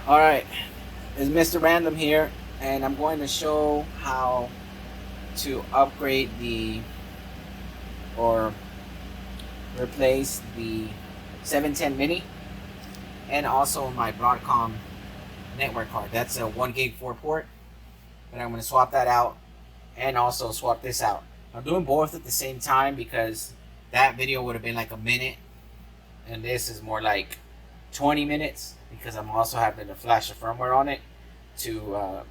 Alright, it's Mr. Random here, and I'm going to show how to upgrade or replace the 710 mini and also my Broadcom network card. That's a 1 gig 4 port, and I'm going to swap that out and also swap this out. I'm doing both at the same time because that video would have been like a minute and this is more like 20 minutes because I'm also having to flash the firmware on it to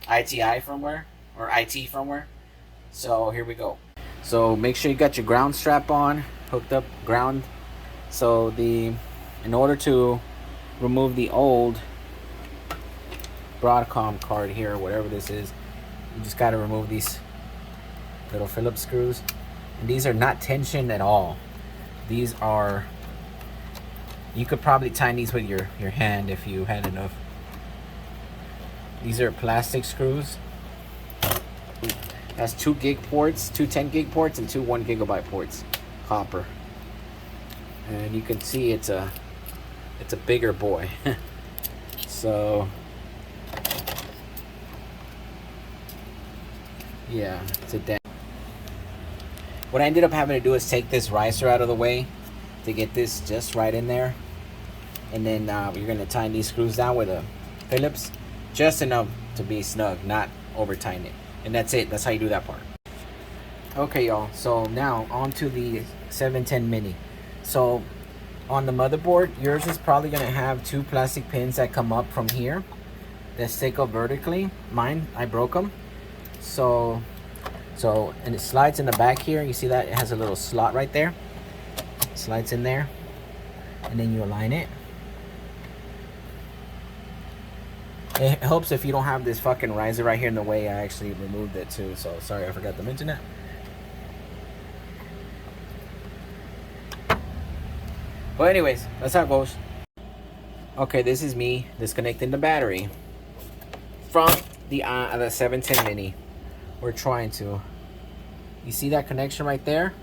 ITI firmware or IT firmware. So here we go. So make sure you got your ground strap on, hooked up ground. So in order to remove the old Broadcom card here, whatever this is, you just got to remove these little Phillips screws, and these are not tensioned at all. These are, you could probably tighten these with your hand if you had enough. These are plastic screws. Has 2 gig ports, 2 10 gig ports, and 2 1 gigabyte ports, copper. And you can see it's a bigger boy. So yeah, it's a damn. What I ended up having to do is take this riser out of the way to get this just right in there, and then you're gonna tighten these screws down with a Phillips, just enough to be snug, not over tighten it, and that's it. That's how you do that part. Okay, y'all. So now on to the 710 mini. So on the motherboard, yours is probably gonna have 2 plastic pins that come up from here that stick up vertically. Mine, I broke them. So and it slides in the back here. You see that it has a little slot right there. It slides in there, and then you align it. It helps if you don't have this fucking riser right here in the way. I actually removed it too, so sorry, I forgot to mention that. But anyways, that's how it goes. Okay, this is me disconnecting the battery from the 710 mini. We're trying to. You see that connection right there?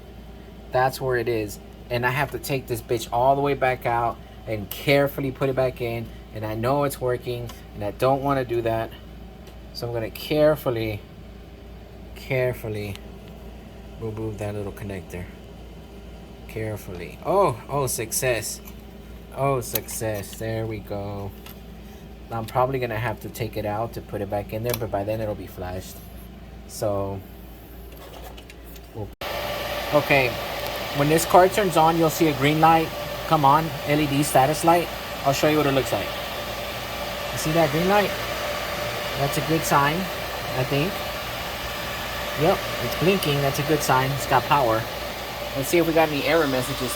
That's where it is. And I have to take this bitch all the way back out and carefully put it back in. And I know it's working, and I don't want to do that. So I'm going to carefully remove that little connector. Carefully. Oh, success. Oh, success. There we go. I'm probably going to have to take it out to put it back in there, but by then it'll be flashed. So, okay, when this card turns on, you'll see a green light come on, LED status light. I'll show you what it looks like. You see that green light? That's a good sign, I think. Yep, it's blinking. That's a good sign. It's got power. Let's see if we got any error messages.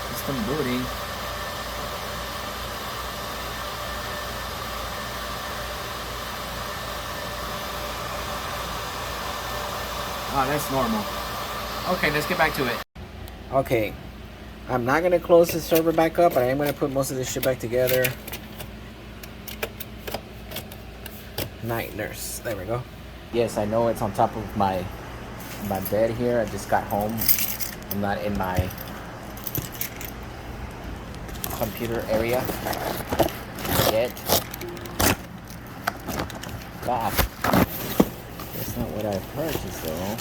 System booting. Oh, that's normal. Okay, let's get back to it. Okay, I'm not gonna close the server back up, but I am gonna put most of this shit back together. Night nurse, there we go. Yes, I know it's on top of my bed here. I just got home. I'm not in my computer area yet. God. That's not what I purchased though.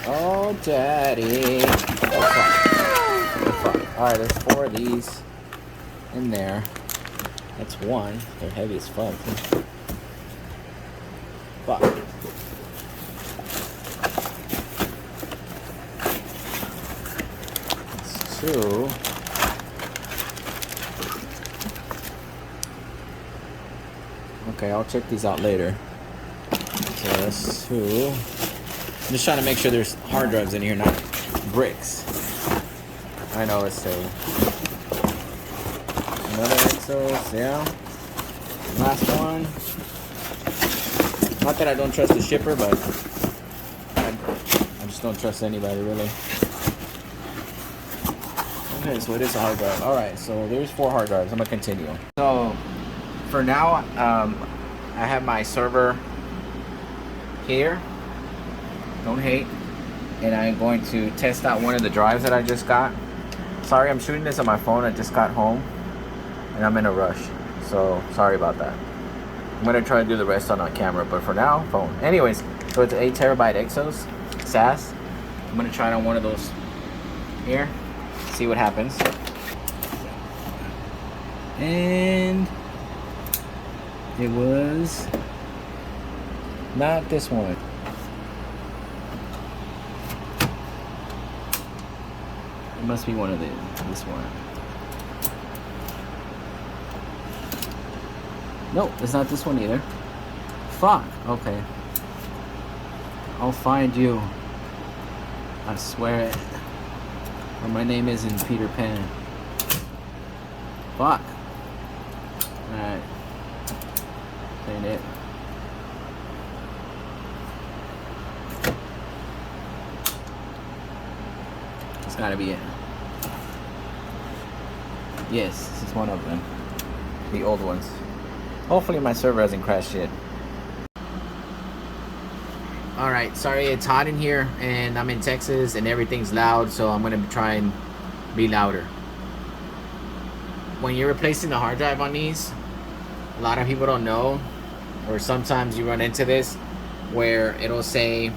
Oh, daddy. Oh, fuck. Alright, there's 4 of these in there. That's 1. They're heavy as fuck. Fuck. That's 2. Okay, I'll check these out later. So that's 2. I'm just trying to make sure there's hard drives in here, not bricks. I know it's a another Exos, yeah. Last one. Not that I don't trust the shipper, but I just don't trust anybody really. Okay, so it is a hard drive. Alright, so there's 4 hard drives. I'm gonna continue. So for now, I have my server here. Don't hate. And I'm going to test out one of the drives that I just got. Sorry, I'm shooting this on my phone. I just got home. and I'm in a rush, so sorry about that. I'm gonna try to do the rest on camera, but for now, phone. Anyways, so it's 8 terabyte Exos SAS. I'm gonna try it on one of those here, see what happens. And it was not this one. It must be one of this one. Nope, it's not this one either. Fuck. Okay. I'll find you. I swear it. Or my name isn't Peter Pan. Fuck. Alright. Ain't it. It's gotta be it. Yes, this is one of them. The old ones. Hopefully my server hasn't crashed yet. Alright, sorry, it's hot in here and I'm in Texas and everything's loud, so I'm gonna try and be louder. When you're replacing the hard drive on these, a lot of people don't know, or sometimes you run into this where it'll say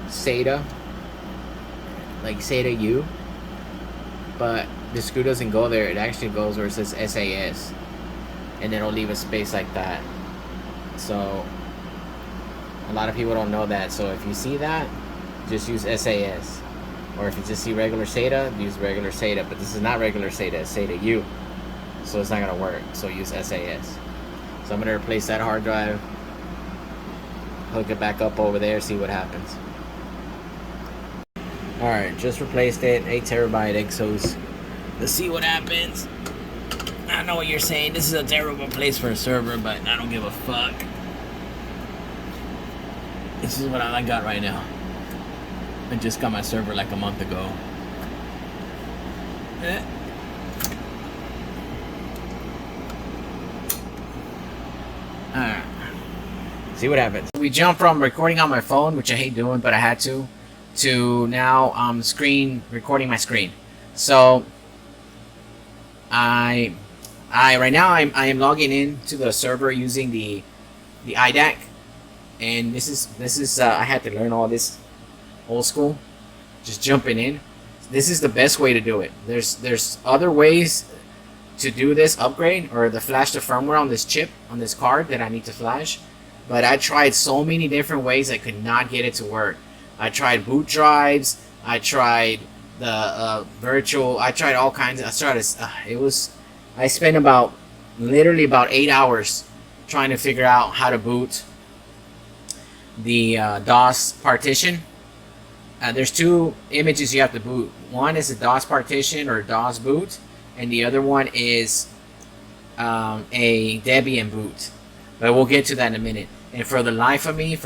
SATA, like SATA U, but the screw doesn't go there. It actually goes where it says SAS, and then it'll leave a space like that. So a lot of people don't know that. So if you see that, just use SAS. Or if you just see regular SATA, use regular SATA. But this is not regular SATA, it's SATA U. So it's not gonna work. So use SAS. So I'm gonna replace that hard drive, hook it back up over there, see what happens. Alright, just replaced it. 8 terabyte Exos. Let's see what happens. I know what you're saying. This is a terrible place for a server, but I don't give a fuck. This is what I got right now. I just got my server like a month ago. Alright. See what happens. We jump from recording on my phone, which I hate doing, but I had to now recording my screen. So I right now I am logging in to the server using the Idrac, and this is I had to learn all this old school, just jumping in. This is the best way to do it. There's other ways to do this upgrade or the flash the firmware on this chip, on this card that I need to flash, but I tried so many different ways I could not get it to work. I tried boot drives, I tried the virtual, I tried all kinds of, I spent literally about 8 hours trying to figure out how to boot the DOS partition. There's two images you have to boot. One is a DOS partition or DOS boot, and the other one is a Debian boot. But we'll get to that in a minute. And for the life of me,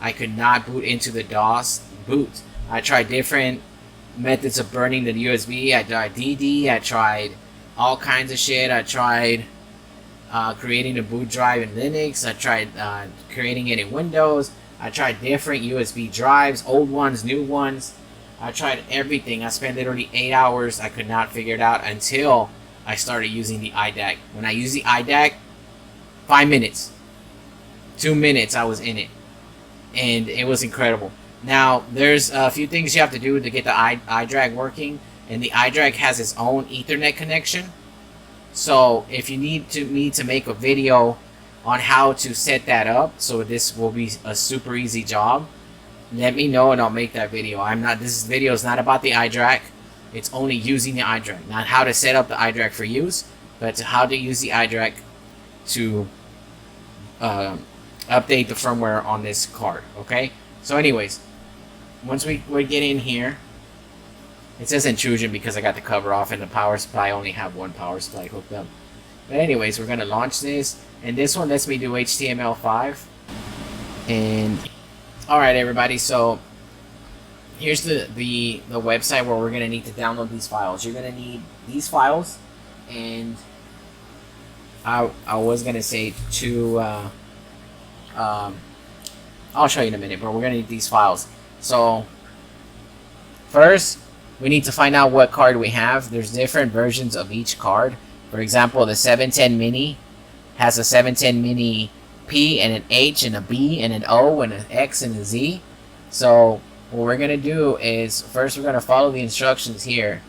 I could not boot into the DOS boot. I tried different methods of burning the USB. I tried DD. I tried all kinds of shit. I tried creating a boot drive in Linux. I tried creating it in Windows. I tried different USB drives, old ones, new ones. I tried everything. I spent literally 8 hours. I could not figure it out until I started using the Idrac. When I used the Idrac, 5 minutes, 2 minutes, I was in it. And it was incredible. Now, there's a few things you have to do to get the Idrac working. And the Idrac has its own Ethernet connection. So, if you need me to make a video on how to set that up, so this will be a super easy job, let me know and I'll make that video. This video is not about the Idrac. It's only using the Idrac. Not how to set up the Idrac for use, but how to use the Idrac to update the firmware on this card. Okay? So anyways, once we get in here, it says intrusion because I got the cover off and the power supply, I only have one power supply hooked up. But anyways, we're gonna launch this, and this one lets me do HTML5. And alright everybody, so here's the website where we're gonna need to download these files. You're gonna need these files, and I was gonna say I'll show you in a minute, but we're gonna need these files. So first, we need to find out what card we have. There's different versions of each card. For example, the 710 mini has a 710 mini P and an H and a B and an O and an X and a Z. So what we're gonna do is first we're gonna follow the instructions here,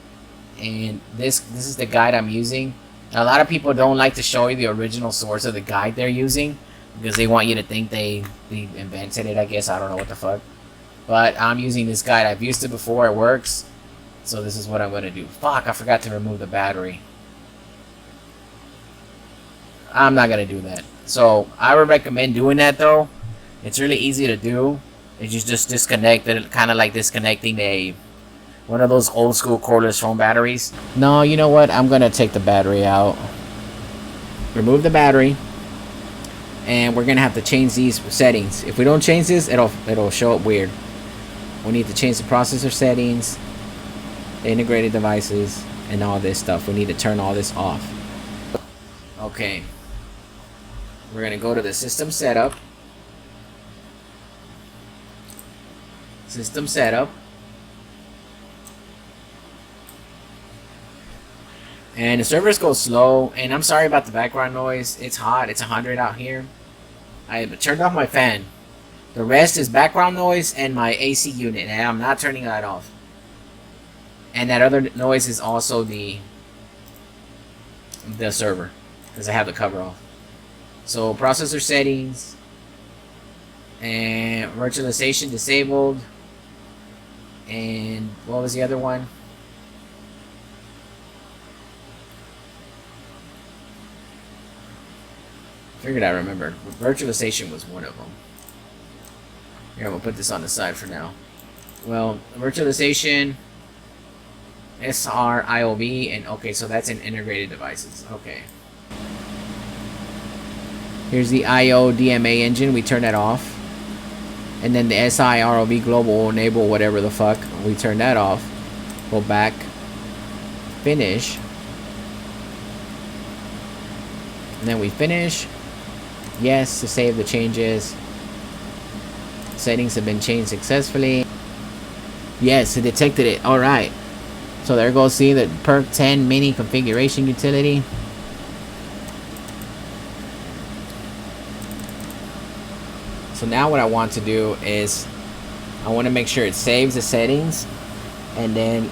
and this is the guide I'm using. A lot of people don't like to show you the original source of the guide they're using because they want you to think they invented it. I guess I don't know what the fuck, but I'm using this guide. I've used it before. It works. So this is what I'm gonna do. Fuck! I forgot to remove the battery. I'm not gonna do that. So I would recommend doing that though. It's really easy to do. You just disconnect it, kind of like disconnecting one of those old school cordless phone batteries. No, you know what? I'm gonna take the battery out. Remove the battery, and we're gonna have to change these settings. If we don't change this, it'll show up weird. We need to change the processor settings, the integrated devices, and all this stuff. We need to turn all this off. Okay. We're gonna go to the system setup. System setup. And the servers go slow, and I'm sorry about the background noise. It's hot. It's 100 out here. I turned off my fan. The rest is background noise and my AC unit, and I'm not turning that off. And that other noise is also the server, because I have the cover off. So processor settings and virtualization disabled. And what was the other one? Figured I remembered. Virtualization was one of them. Here, I'm gonna put this on the side for now. Well, virtualization, SRIOV, and okay, so that's in integrated devices. Okay. Here's the IO DMA engine. We turn that off. And then the SIROV global enable whatever the fuck. We turn that off. Go back. Finish. And then we finish. Yes to save the changes. Settings have been changed successfully. Yes, it detected it. Alright. So there goes, see the PERK 10 mini configuration utility. So now what I want to do is I want to make sure it saves the settings, and then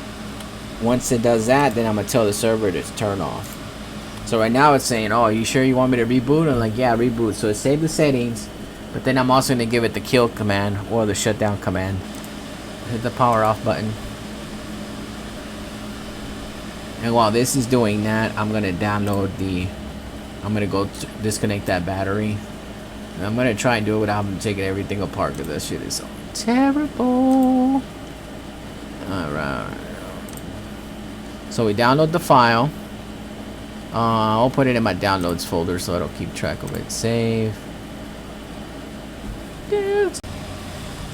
once it does that, then I'm gonna tell the server to turn off. So right now it's saying, oh, you sure you want me to reboot? I'm like, yeah, reboot. So it saved the settings, but then I'm also gonna give it the kill command or the shutdown command. Hit the power off button. And while this is doing that, I'm gonna download I'm gonna go disconnect that battery. And I'm gonna try and do it without taking everything apart, because that shit is so terrible. Alright. So we download the file. I'll put it in my downloads folder so I don't keep track of it. Save.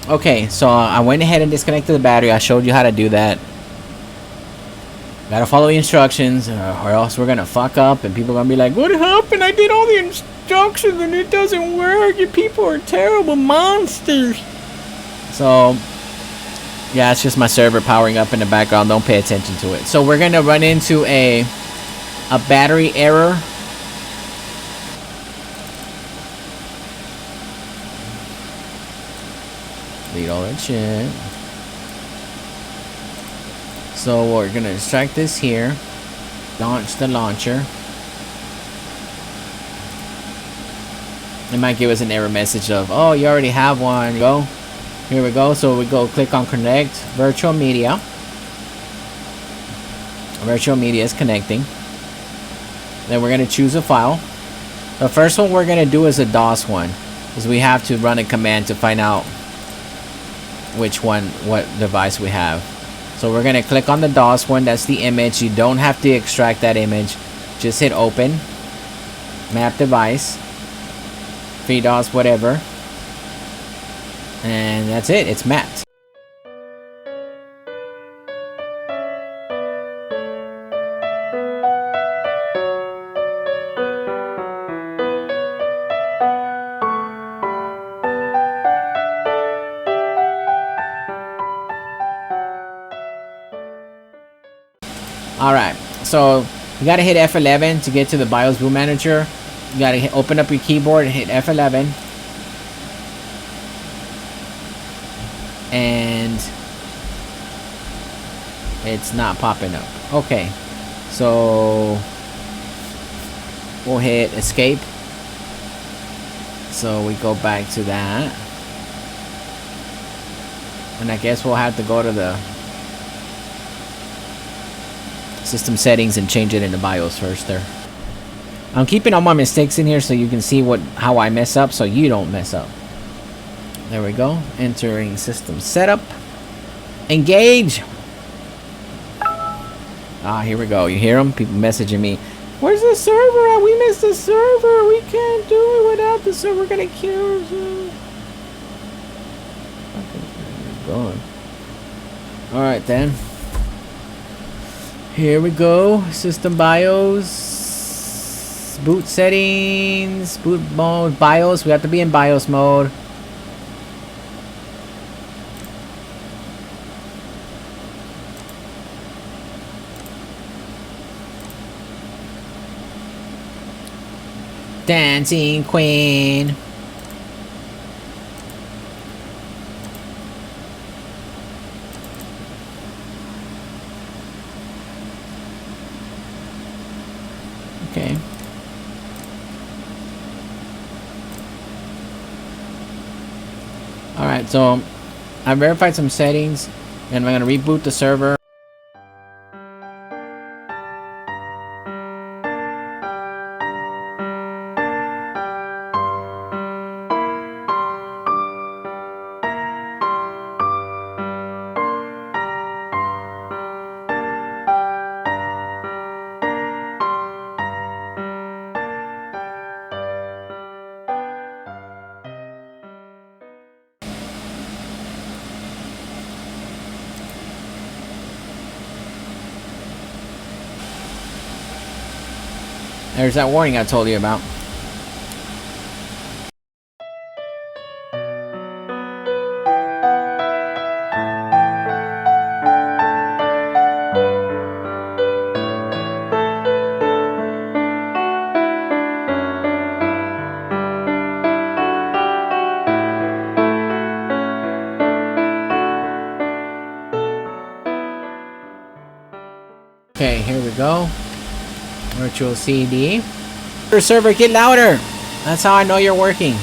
Okay, so I went ahead and disconnected the battery. I showed you how to do that. Gotta follow the instructions, or else we're gonna fuck up and people are gonna be like, what happened? I did all the instructions and it doesn't work. You people are terrible monsters. So yeah, it's just my server powering up in the background. Don't pay attention to it. So we're gonna run into a battery error. Delete all that shit. So we're gonna extract this here, launch the launcher. It might give us an error message of, oh, you already have one. Go. Here we go. So we go click on connect virtual media. Virtual media is connecting. Then we're gonna choose a file. The first one we're gonna do is a DOS one, because we have to run a command to find out what device we have. So we're gonna click on the DOS one. That's the image. You don't have to extract that image. Just hit open. Map device. FreeDOS, whatever. And that's it. It's mapped. Alright, so you gotta hit F11 to get to the BIOS boot manager. You gotta open up your keyboard and hit F11. And it's not popping up. Okay, so we'll hit escape. So we go back to that. And I guess we'll have to go to the system settings and change it into BIOS first there. I'm keeping all my mistakes in here so you can see how I mess up so you don't mess up. There we go. Entering system setup. Engage. Ah, here we go. You hear them? People messaging me. Where's the server at? We missed the server. We can't do it without the server. We're gonna kill us. Gone. All right then. Here we go. System BIOS. Boot settings. Boot mode. BIOS. We have to be in BIOS mode. Dancing Queen. Okay. Alright, so I verified some settings and I'm going to reboot the server. There's that warning I told you about. Okay, here we go. Virtual CD. Your server, get louder. That's how I know you're working.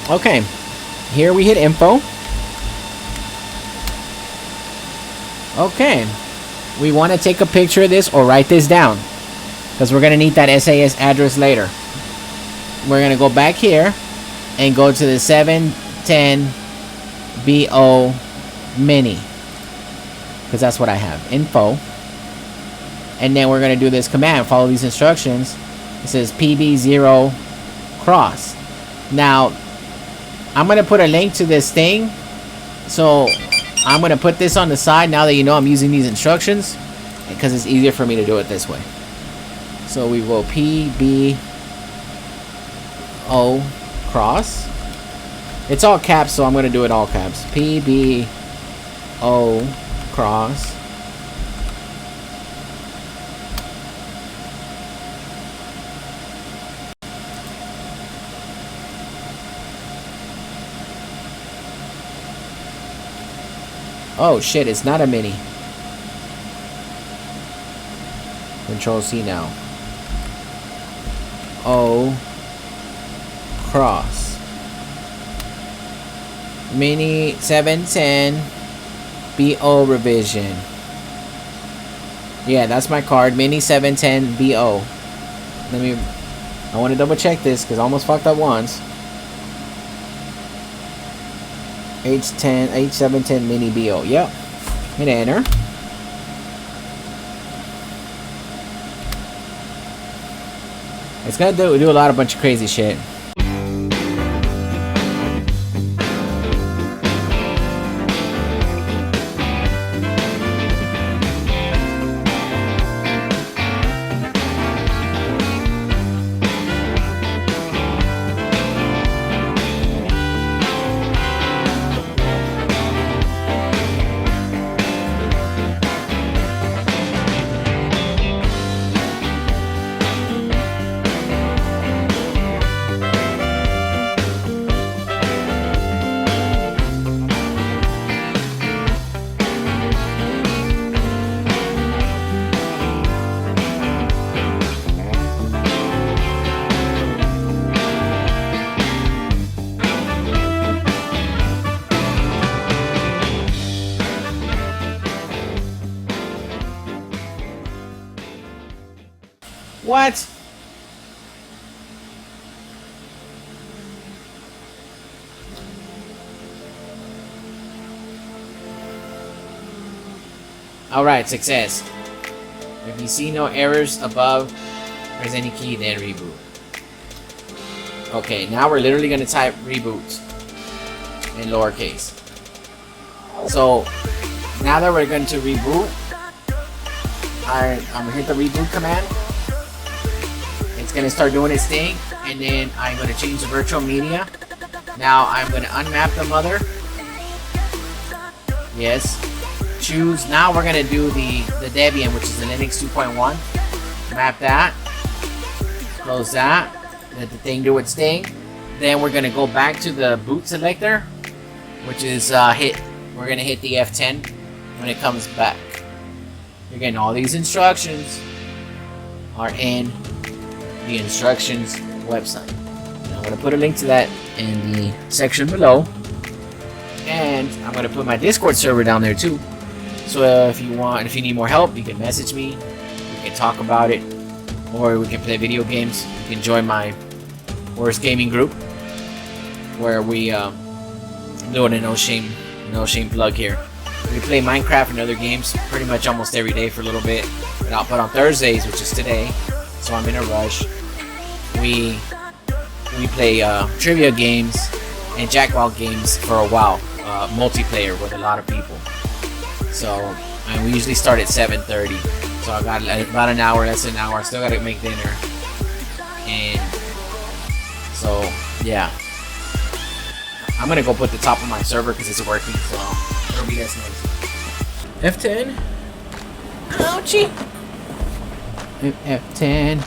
Okay, here we hit info. Okay. We want to take a picture of this or write this down because we're going to need that SAS address later. We're going to go back here and go to the 710BO mini because that's what I have. Info. And then we're going to do this command. Follow these instructions. It says PB0 cross. Now, I'm going to put a link to this thing. So I'm going to put this on the side now that you know I'm using these instructions because it's easier for me to do it this way. So we will PBO cross. It's all caps, so I'm going to do it all caps. PBO cross. Oh shit, it's not a mini. Control C now. O cross. Mini 710 BO revision. Yeah, that's my card. Mini 710 BO. I want to double check this because I almost fucked up once. H710 mini BO. Yep. Hit enter. It's gonna do a bunch of crazy shit. What? Alright, success. If you see no errors above, press any key, then reboot. Okay, now we're literally going to type reboot in lowercase. So, now that we're going to reboot, I'm going to hit the reboot command. It's going to start doing its thing, and then I'm going to change the virtual media. Now I'm going to unmap the mother. Yes. Choose. Now we're going to do the Debian, which is the Linux 2.1. Map that. Close that. Let the thing do its thing. Then we're going to go back to the boot selector, which is we're going to hit the F10 when it comes back. Again, all these instructions are in the instructions website. Now I'm going to put a link to that in the section below. And I'm going to put my Discord server down there too. So if you need more help, you can message me. We can talk about it. Or we can play video games. You can join my Worst Gaming group, where we doing a no shame plug here. We play Minecraft and other games pretty much almost every day for a little bit. But on Thursdays, which is today, so I'm in a rush, we play trivia games and Jackpot games for a while, multiplayer with a lot of people. So, and we usually start at 7:30. So I got about an hour, less than an hour. I still gotta make dinner, and so yeah, I'm gonna go put the top of my server because it's working. So it'll be less noisy. F10. Ouchie. F10.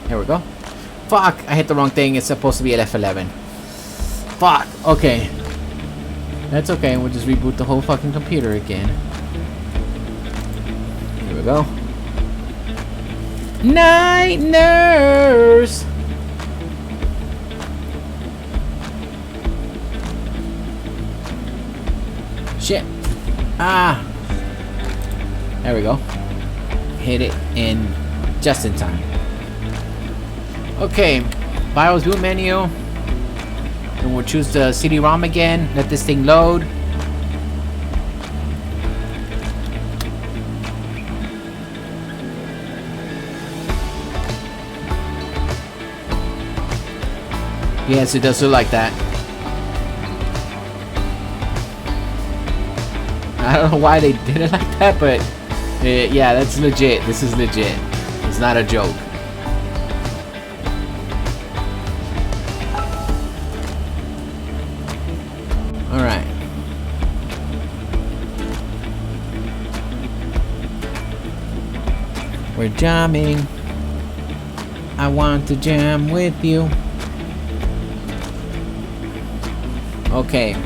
There we go. Fuck! I hit the wrong thing. It's supposed to be at F11. Fuck. Okay. That's okay. We'll just reboot the whole fucking computer again. Here we go. Night nurse. Shit. Ah. There we go. Hit it in just in time. Okay. BIOS boot menu. And we'll choose the CD-ROM again. Let this thing load. Yes, it does look like that. I don't know why they did it like that, but yeah, that's legit. This is legit. It's not a joke. Alright. We're jamming. I want to jam with you. Okay.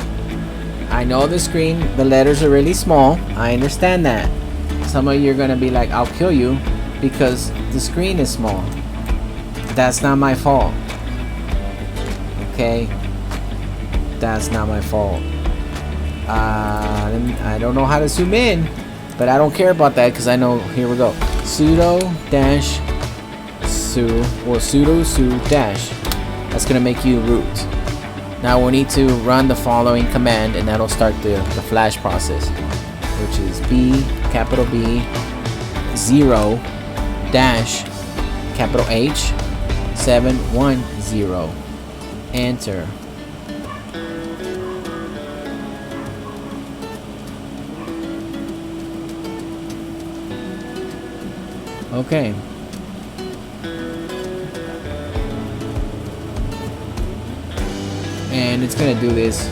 I know the screen, the letters are really small. I understand that. Some of you are gonna be like, I'll kill you because the screen is small. That's not my fault. Okay? That's not my fault. I don't know how to zoom in, but I don't care about that because I know. Here we go. Sudo dash su or sudo su dash. That's gonna make you root. Now we'll need to run the following command, and that'll start the flash process, which is B, capital B, 0 dash capital H 710. Enter. Okay. And it's gonna do this.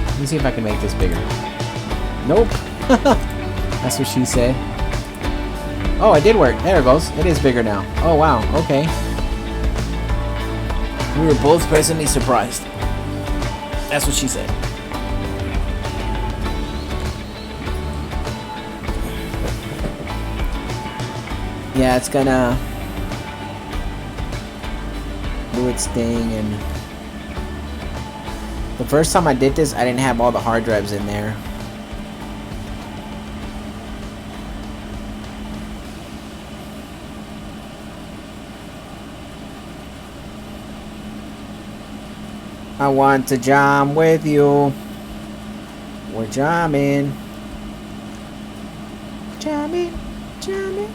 Let me see if I can make this bigger. Nope. That's what she said. Oh, it did work. There it goes. It is bigger now. Oh wow. Okay. We were both pleasantly surprised. That's what she said. Yeah, it's gonna do its thing. And the first time I did this, I didn't have all the hard drives in there. I want to jam with you. We're jamming. Jamming, jamming.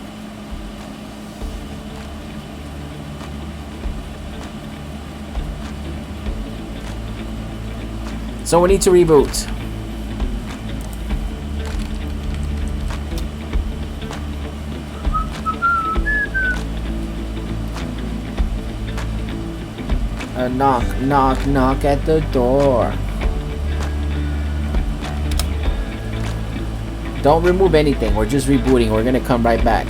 So we need to reboot. Knock, knock, knock at the door. Don't remove anything. We're just rebooting. We're gonna come right back.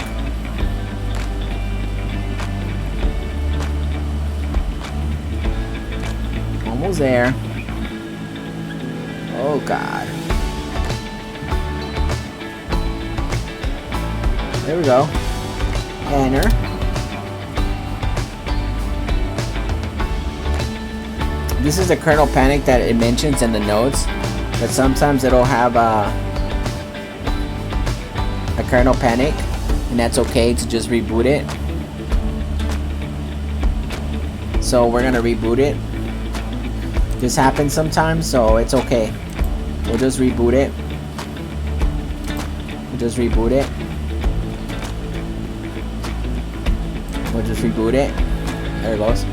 Almost there. Oh God. There we go. Enter. This is the kernel panic that it mentions in the notes, but sometimes it'll have a kernel panic, and that's okay to just reboot it. So we're gonna reboot it. This happens sometimes, so it's okay. We'll just reboot it. We'll just reboot it. We'll just reboot it. There it goes.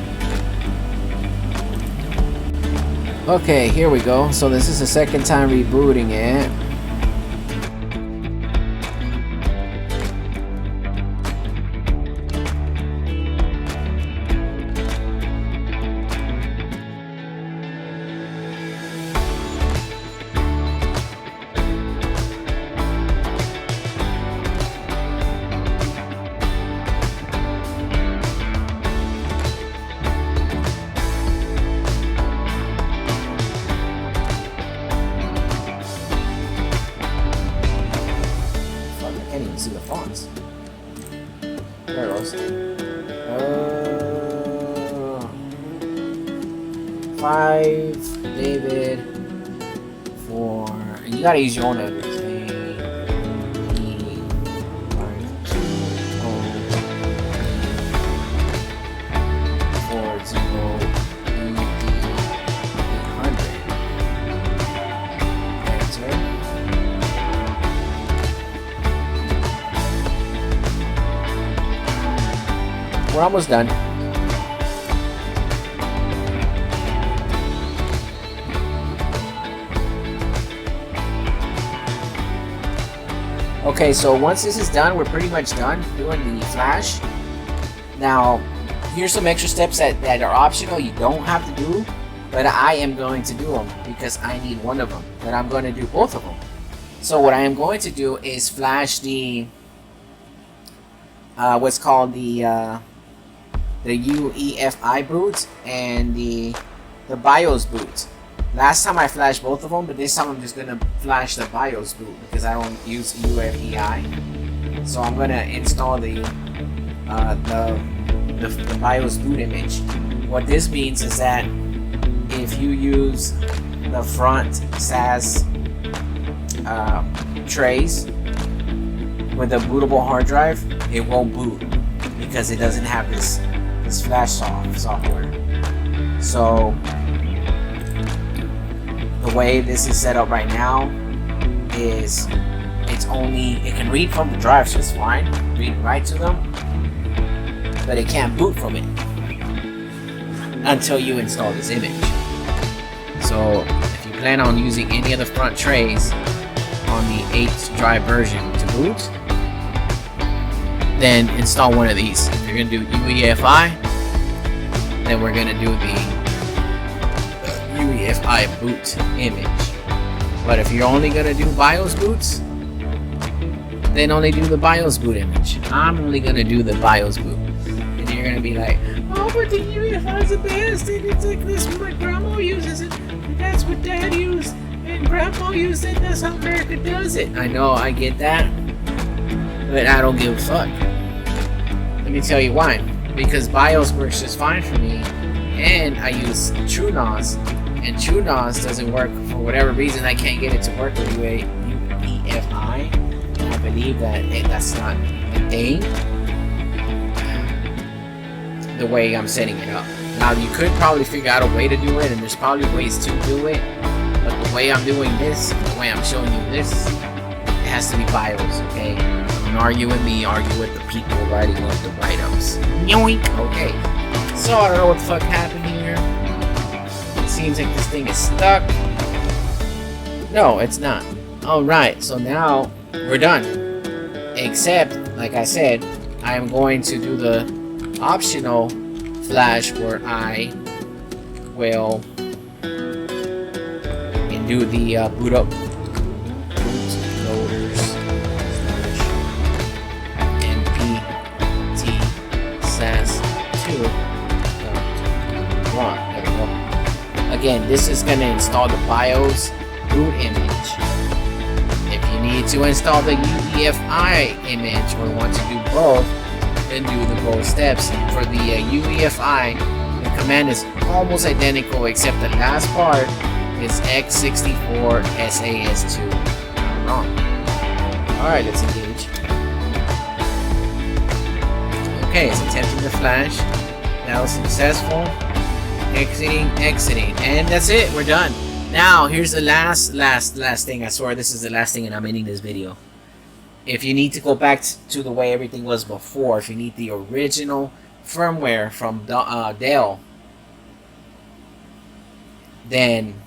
Okay, here we go. So this is the second time rebooting it. See the fonts. There it goes. 5 David 4, and you gotta use your own editors. We're almost done. Okay, so once this is done, we're pretty much done doing the flash. Now, here's some extra steps that are optional. You don't have to do, but I am going to do them because I need one of them. But I'm going to do both of them. So what I am going to do is flash the what's called the UEFI boot and the BIOS boot. Last time I flashed both of them, but this time I'm just gonna flash the BIOS boot because I don't use UEFI. So I'm gonna install the BIOS boot image. What this means is that if you use the front SAS trays with a bootable hard drive, it won't boot because it doesn't have this flash software. So the way this is set up right now is it can read from the drives just fine, read right to them, but it can't boot from it until you install this image. So if you plan on using any of the front trays on the 8 drive version to boot, then install one of these. If you're gonna do UEFI, then we're gonna do the UEFI boot image. But if you're only gonna do BIOS boots, then only do the BIOS boot image. I'm only gonna do the BIOS boot. And you're gonna be like, oh, but the UEFI is the best, and it's like this, my grandma uses it, and that's what Dad used, and Grandma used it, that's how America does it. I know, I get that, but I don't give a fuck. Let me tell you why. Because BIOS works just fine for me, and I use TrueNAS, and TrueNAS doesn't work for whatever reason. I can't get it to work with UEFI. I believe that's not a thing. The way I'm setting it up. Now you could probably figure out a way to do it, and there's probably ways to do it, but the way I'm doing this, the way I'm showing you this, it has to be BIOS, okay? Don't argue with me, argue with the people writing up the write-ups. Okay, so I don't know what the fuck happened here. It seems like this thing is stuck. No, it's not. Alright, so now we're done. Except, like I said, I am going to do the optional flash where I will do the boot up bootloaders npt sas2 run. There we go. Again, this is going to install the BIOS boot image. If you need to install the UEFI image or want to do both, then do the both steps. For the UEFI, the command is almost identical except the last part is x64 SAS2. Wrong. Alright, let's engage. Okay, it's attempting the flash. That was successful. Exiting. And that's it, we're done. Now, here's the last thing. I swear this is the last thing and I'm ending this video. If you need to go back to the way everything was before, if you need the original firmware from Dell, then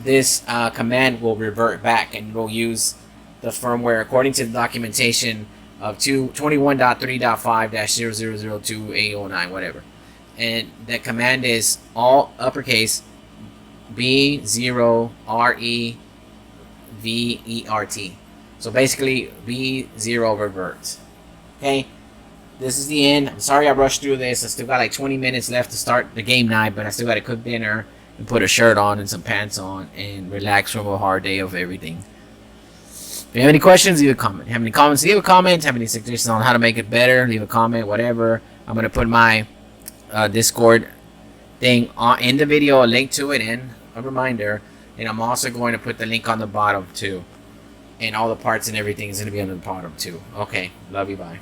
this command will revert back and will use the firmware according to the documentation of 21.3.5-0002A09, whatever. And the command is all uppercase B0REVERT. So basically B0 reverts. Okay, this is the end. I'm sorry I rushed through this. I still got like 20 minutes left to start the game night, but I still got to cook dinner and put a shirt on and some pants on and relax from a hard day of everything. If you have any questions, leave a comment. Have any comments, leave a comment. Have any suggestions on how to make it better, leave a comment, whatever. I'm going to put my Discord thing in the video, a link to it and a reminder. And I'm also going to put the link on the bottom too. And all the parts and everything is going to be on the bottom too. Okay, love you, bye.